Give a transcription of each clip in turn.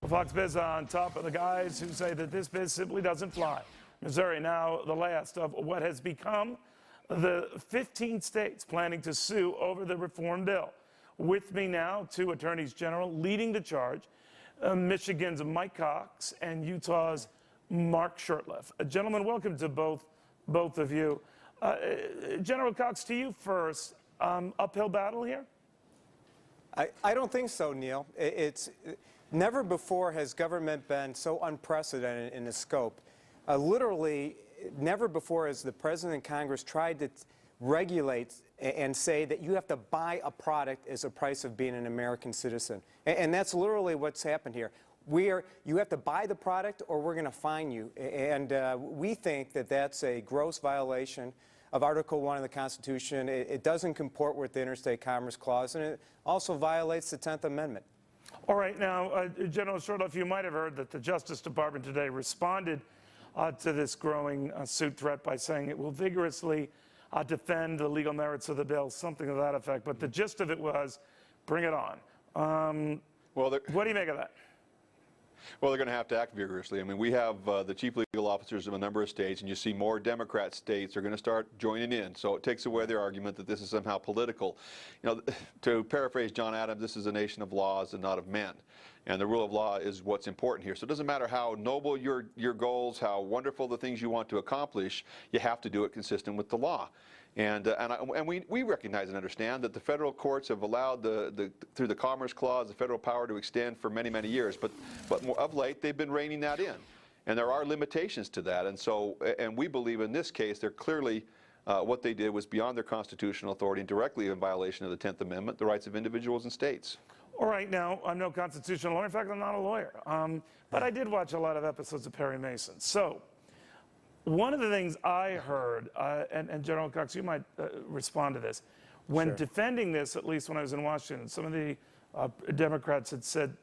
Fox Biz on top of the guys who say that this biz simply doesn't fly. Missouri now the last of what has become the 15 states planning to sue over the reform bill. With me now, two attorneys general leading the charge, Michigan's Mike Cox and Utah's Mark Shurtleff. Gentlemen, welcome to both of you. General Cox, to you first. Uphill battle here? I don't think so, Neil. It's never before has government been so unprecedented in its scope. Literally, never before has the President and Congress tried to regulate and say that you have to buy a product as a price of being an American citizen. And that's literally what's happened here. You have to buy the product or we're going to fine you. And we think that that's a gross violation of Article 1 of the Constitution. It doesn't comport with the Interstate Commerce Clause, and it also violates the 10th Amendment. All right, now, General Shurtleff, you might have heard that the Justice Department today responded to this growing suit threat by saying it will vigorously defend the legal merits of the bill, something to that effect. But the gist of it was, bring it on. What do you make of that? Well, they're going to have to act vigorously. I mean, we have the chief legal officers of a number of states, and you see more Democrat states are going to start joining in. So it takes away their argument that this is somehow political. You know, to paraphrase John Adams, this is a nation of laws and not of men. And the rule of law is what's important here. So it doesn't matter how noble your goals, how wonderful the things you want to accomplish, you have to do it consistent with the law. And we recognize and understand that the federal courts have allowed, through the Commerce Clause, the federal power to extend for many, many years. But of late, they've been reining that in. And there are limitations to that. And we believe in this case, they're clearly, what they did was beyond their constitutional authority and directly in violation of the 10th Amendment, the rights of individuals and states. All right, now, I'm no constitutional lawyer. In fact, I'm not a lawyer. But I did watch a lot of episodes of Perry Mason. So one of the things I heard, and General Cox, you might respond to this, when defending this, at least when I was in Washington, some of the Democrats had said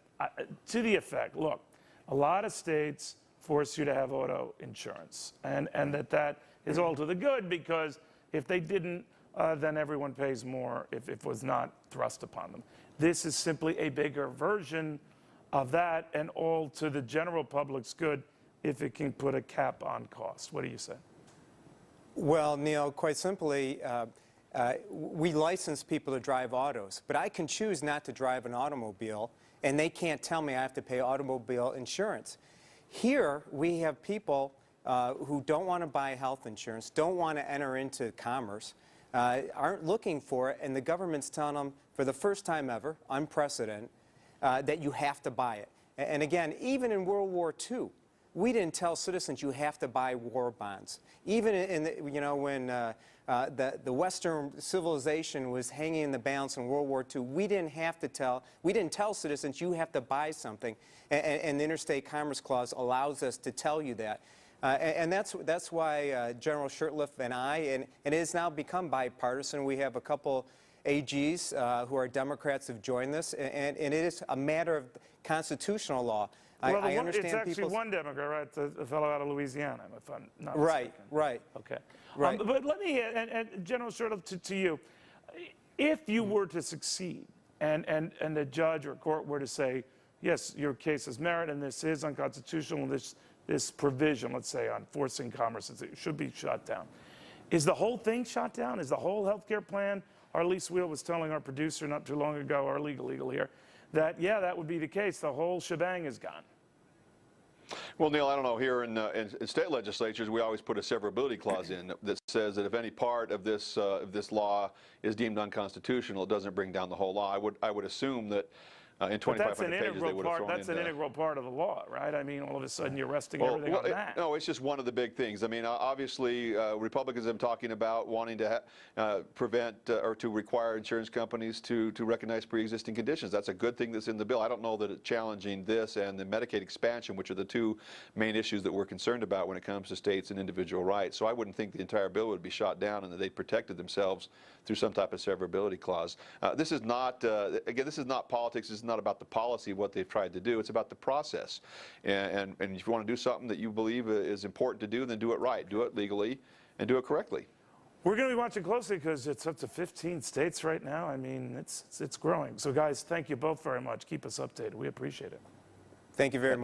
to the effect, look, a lot of states force you to have auto insurance, and that is all to the good, because if they didn't, then everyone pays more if it was not thrust upon them. This is simply a bigger version of that, and all to the general public's good if it can put a cap on cost. What do you say? Well, Neil, quite simply, we license people to drive autos, but I can choose not to drive an automobile, and they can't tell me I have to pay automobile insurance. Here, we have people who don't want to buy health insurance, don't want to enter into commerce, aren't looking for it, and the government's telling them, for the first time ever, unprecedented, that you have to buy it. And again, even in World War II, we didn't tell citizens you have to buy war bonds. Even in when the Western civilization was hanging in the balance in World War II, we didn't tell citizens you have to buy something, and the Interstate Commerce Clause allows us to tell you that. And that's why General Shurtleff and and it has now become bipartisan. We have a couple AGs who are Democrats have joined this, and it is a matter of constitutional law. Well, I understand it's actually one Democrat, right? The fellow out of Louisiana, if I'm not mistaken. Right. Okay. Right. But let me, and General Shurtleff, to you, if you were to succeed, and the judge or court were to say, yes, your case has merit, and this is unconstitutional, this provision, let's say, on forcing commerce, it should be shot down. Is the whole thing shot down? Is the whole health care plan? Arlise Wheel was telling our producer not too long ago, our legal here, that, yeah, that would be the case. The whole shebang is gone. Well, Neil, I don't know. Here in state legislatures, we always put a severability clause in that says that if any part of this law is deemed unconstitutional, it doesn't bring down the whole law. I would assume that in 2,500 pages they would have thrown in That's an integral part of the law, right? I mean, all of a sudden you're resting everything on that. No, it's just one of the big things. I mean, obviously, Republicans have been talking about wanting to prevent or to require insurance companies to recognize pre-existing conditions. That's a good thing that's in the bill. I don't know that it's challenging this and the Medicaid expansion, which are the two main issues that we're concerned about when it comes to states and individual rights. So I wouldn't think the entire bill would be shot down and that they protected themselves through some type of severability clause. This is not, again, this is not politics. This is not about the policy of what they've tried to do. It's about the process. And if you want to do something that you believe is important to do, then do it right. Do it legally and do it correctly. We're going to be watching closely because it's up to 15 states right now. I mean, it's growing. So, guys, thank you both very much. Keep us updated. We appreciate it. Thank you very much.